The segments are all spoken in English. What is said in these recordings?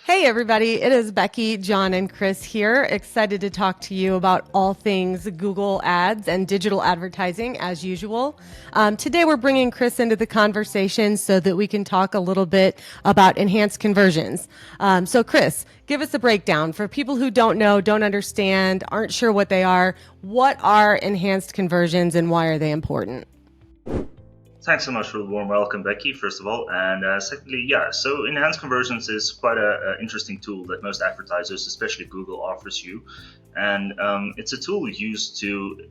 Hey, everybody. It is Becky, John, and Chris here. Excited to talk to you about all things Google Ads and digital advertising as usual. Today, we're bringing Chris into the conversation so that we can talk a little bit about enhanced conversions. So, Chris, give us a breakdown for people who don't know, don't understand, aren't sure what they are. What are enhanced conversions and why are they important? Thanks so much for the warm welcome, Becky, first of all. And secondly, so enhanced conversions is quite a interesting tool that most advertisers, especially Google, offers you. And it's a tool used to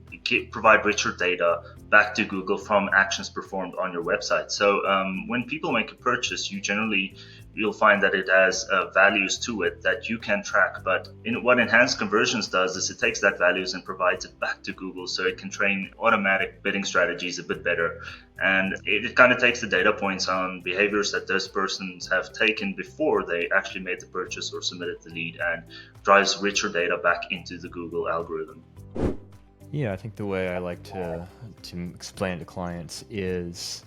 provide richer data back to Google from actions performed on your website. So when people make a purchase, you'll find that it has values to it that you can track. But what enhanced conversions does is it takes that values and provides it back to Google so it can train automatic bidding strategies a bit better. And it kind of takes the data points on behaviors that those persons have taken before they actually made the purchase or submitted the lead and drives richer data back into the Google algorithm. Yeah, I think the way I like to explain it to clients is,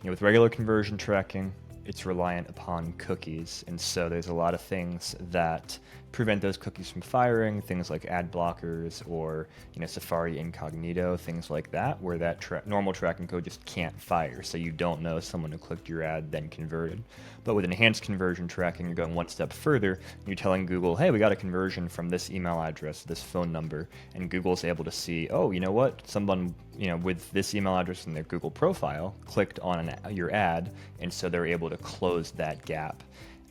with regular conversion tracking, it's reliant upon cookies, and so there's a lot of things that prevent those cookies from firing, things like ad blockers or Safari incognito, things like that, where that normal tracking code just can't fire, so you don't know someone who clicked your ad then converted. But with enhanced conversion tracking, you're going one step further. You're telling Google, hey, we got a conversion from this email address, this phone number, and Google's able to see, oh, you know what, someone with this email address in their Google profile clicked on your ad, and so they're able to close that gap.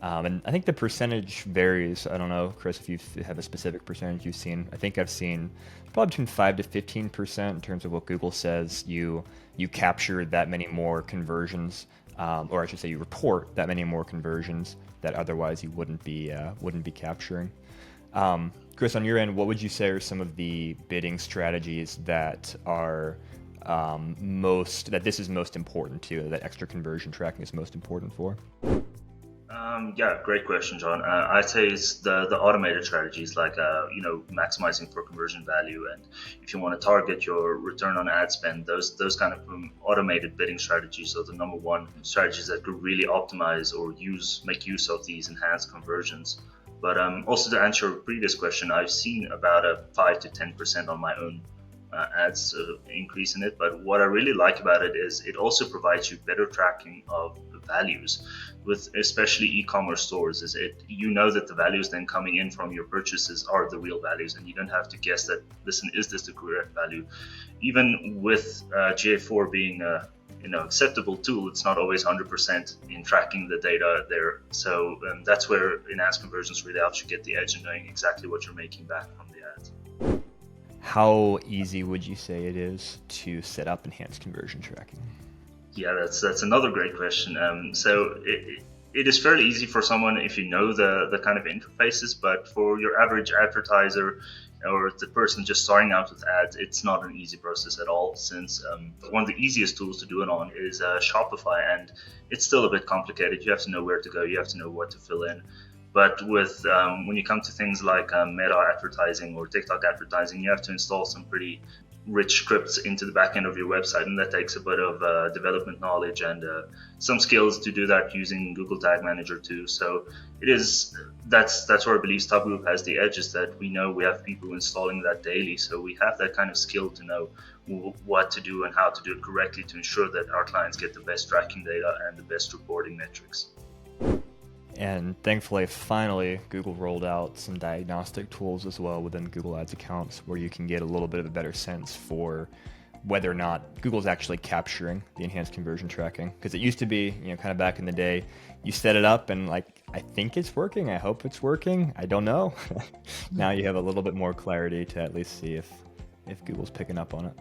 And I think the percentage varies. I don't know, Chris, if you have a specific percentage you've seen. I think I've seen probably between 5 to 15% in terms of what Google says you capture that many more conversions, or I should say you report that many more conversions that otherwise you wouldn't be capturing. Chris, on your end, what would you say are some of the bidding strategies that are this is most important to, that extra conversion tracking is most important for? Great question, John. I'd say it's the automated strategies like maximizing for conversion value, and if you want to target your return on ad spend, those kind of automated bidding strategies are the number one strategies that could really optimize or make use of these enhanced conversions. But also to answer your previous question, I've seen about a 5 to 10% on my own ads increase in it. But what I really like about it is it also provides you better tracking of values. With especially e-commerce stores, is it that the values then coming in from your purchases are the real values, and you don't have to guess that, listen, is this the correct value? Even with GA4 being a acceptable tool, it's not always 100% in tracking the data there. So that's where enhanced conversions really helps you get the edge in knowing exactly what you're making back from the ads. How easy would you say it is to set up enhanced conversion tracking? Yeah, that's another great question. So it is fairly easy for someone if you know the kind of interfaces, but for your average advertiser or the person just starting out with ads, it's not an easy process at all, since one of the easiest tools to do it on is Shopify, and it's still a bit complicated. You have to know where to go, you have to know what to fill in. But with when you come to things like Meta advertising or TikTok advertising, you have to install some pretty rich scripts into the back end of your website, and that takes a bit of development knowledge and some skills to do that using Google Tag Manager too. So that's where I believe Stub Group has the edge, is that we know we have people installing that daily, so we have that kind of skill to know what to do and how to do it correctly to ensure that our clients get the best tracking data and the best reporting metrics. And thankfully, finally, Google rolled out some diagnostic tools as well within Google Ads accounts, where you can get a little bit of a better sense for whether or not Google's actually capturing the enhanced conversion tracking. Because it used to be, kind of back in the day, you set it up and I think it's working, I hope it's working, I don't know. Now you have a little bit more clarity to at least see if Google's picking up on it.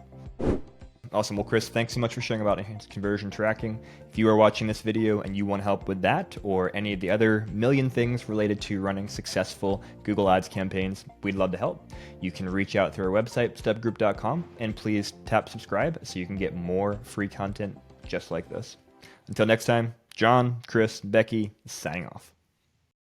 Awesome. Well, Chris, thanks so much for sharing about enhanced conversion tracking. If you are watching this video and you want help with that or any of the other million things related to running successful Google Ads campaigns, we'd love to help. You can reach out through our website, stubgroup.com, and please tap subscribe so you can get more free content just like this. Until next time, John, Chris, Becky, signing off.